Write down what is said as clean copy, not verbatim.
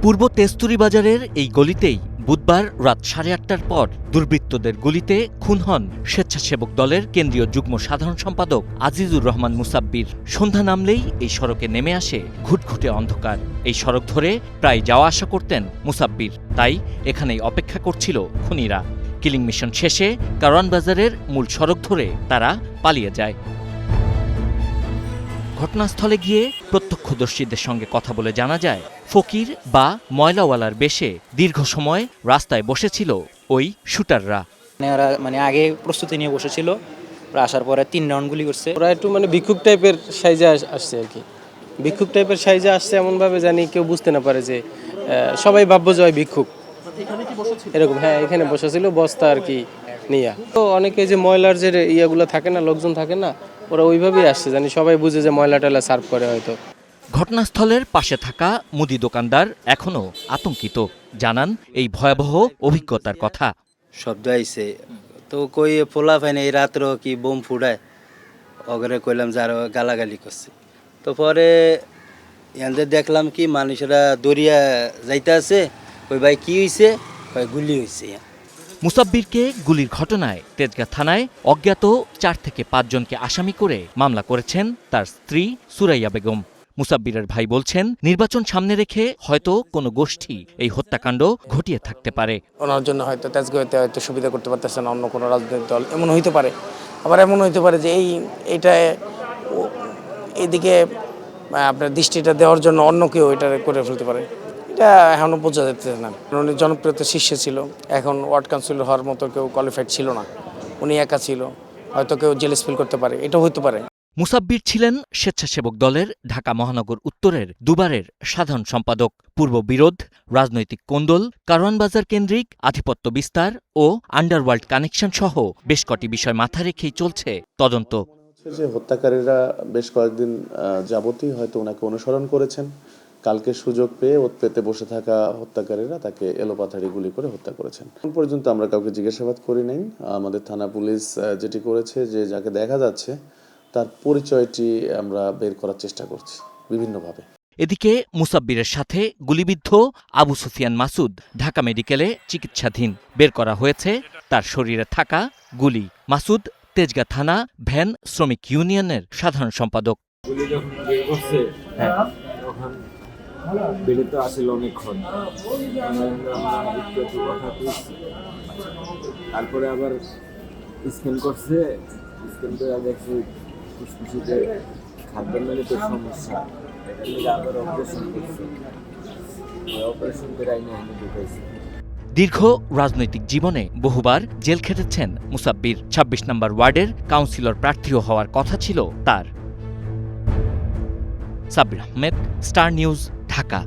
পূর্ব তেস্তুরি বাজারের এই গলিতেই বুধবার রাত 8:30টার পর দুর্বৃত্তদের গুলিতে খুন হন স্বেচ্ছাসেবক দলের কেন্দ্রীয় যুগ্ম সাধারণ সম্পাদক আজিজুর রহমান মুসাব্বির। সন্ধ্যা নামলেই এই সড়কে নেমে আসে ঘুটঘুটে অন্ধকার। এই সড়ক ধরে প্রায় যাওয়া আসা করতেন মুসাব্বির, তাই এখানেই অপেক্ষা করছিল খুনিরা। কিলিং মিশন শেষে কারওয়ান বাজারের মূল সড়ক ধরে তারা পালিয়ে যায়। ঘটনাস্থলে গিয়ে প্রত্যক্ষদর্শীদের সঙ্গে কথা বলে জানা যায়, ফকির বা ময়লাওয়ালার বেশে দীর্ঘ সময় রাস্তায় বসেছিল ওই শুটাররা। ওরা আগে প্রস্তুতি নিয়ে বসেছিল, আসার পরে 3 রাউন্ড গুলি করছে। ওরা একটু ভিক্ষুক টাইপের সাইজে আসছে আর কি। ভিক্ষুক টাইপের সাইজে আসছে এমনভাবে জানি কেউ বুঝতে না পারে যে সবাই ভাববো যে ভিক্ষুক এরকম। হ্যাঁ, এখানে বসেছিল বস্তা আর কি নিয়ে। তো অনেকে যে ময়লার যে ইয়াগুলো থাকে না, লোকজন থাকে না, ওরা ওইভাবেই আসছে জানি সবাই বুঝে যে ময়লা টয়লা সার্ভ করে হয়তো। ঘটনাস্থলের পাশে থাকা মুদি দোকানদার এখনও আতঙ্কিত, জানান এই ভয়াবহ অভিজ্ঞতার কথা। শব্দ আইছে তো কই পোলা পাইনি, এই রাত্র কি বোম ফুটায় অগরে কইলাম যে আরো গালাগালি করছে। তো পরে এখানে দেখলাম কি মানুষেরা দরিয়া যাইতে আছে, কই ভাই কি হয়েছে, কই গুলি হয়েছে। মুসাব্বিরকে গুলির ঘটনায় তেজগাঁ থানায় অজ্ঞাত 4 থেকে 5 জনকে আসামি করে মামলা করেছেন তার স্ত্রী সুরাইয়া বেগম। মুসাব্বিরের ভাই বলছেন, নির্বাচন সামনে রেখে হয়তো কোনো গোষ্ঠী এই হত্যাকাণ্ড ঘটিয়ে থাকতে পারে। ওনার জন্য হয়তো তেজগাঁওতে হয়তো সুবিধা করতে পারতেছে না অন্য কোনো রাজনৈতিক দল, এমন হইতে পারে। আবার এমন হইতে পারে যে এইটা এইদিকে আপনার দৃষ্টিটা দেওয়ার জন্য অন্য কেউ এটা করে ফেলতে পারে। এটা এখনও বোঝা যাচ্ছে না। উনি জনপ্রিয়তা শীর্ষে ছিল, এখন ওয়ার্ড কাউন্সিলর হওয়ার মতো কেউ কোয়ালিফাইড ছিল না, উনি একা ছিল, হয়তো কেউ জেলাস ফিল করতে পারে, এটা হইতে পারে। মুসাব্বির ছিলেন স্বেচ্ছাসেবক দলের ঢাকা মহানগর উত্তরের দুবারের সাধারণ সম্পাদক। পূর্ব বিরোধ, রাজনৈতিক কোন্দল, কারওয়ান বাজার কেন্দ্রিক আধিপত্য বিস্তার ও আন্ডারওয়ার্ল্ড কানেকশন সহ বেশ কটি বিষয় মাথা রেখেই চলছে তদন্ত। যে হত্যাকারীরা বেশ কয়েকদিন যাবতই হয়তো ওনাকে অনুসরণ করেছেন। কালকে সুযোগ পেয়ে পেতে বসে থাকা হত্যাকারীরা তাকে এলোপাথাড়ি গুলি করে হত্যা করেছেন। এখন পর্যন্ত আমরা কাউকে জিজ্ঞাসাবাদ করি নাই। আমাদের থানা পুলিশ যেটি করেছে, যে যাকে দেখা যাচ্ছে তার পরিচয়টি আমরা বের করার চেষ্টা করছি বিভিন্নভাবে। এদিকে মুসাব্বিরের সাথে গুলিবিদ্ধ আবু সুফিয়ান মাসুদ ঢাকা মেডিকেলে চিকিৎসাধীন। বের করা হয়েছে তার শরীরে থাকা গুলি। মাসুদ তেজগাঁ থানা ভ্যান শ্রমিক ইউনিয়নের সাধারণ সম্পাদক। গুলি যখন বের করছে তখন বেড়ে তো আসলে অনেকক্ষণ, তারপরে আবার স্ক্যান করছে, স্ক্যান করে দেখছি ফুসফুসিতে খাদ্যনালীতে সমস্যা, এটা নিয়ে আবার অপারেশন করছে, অপারেশন করে আইনে ঢুকাইছে। দীর্ঘ রাজনৈতিক জীবনে বহুবার জেল খেটেছেন মুসাব্বির। ২৬ নম্বর ওয়ার্ডের কাউন্সিলর প্রার্থীও হওয়ার কথা ছিল তার। Sabbir Ahmed, star news, Dhaka.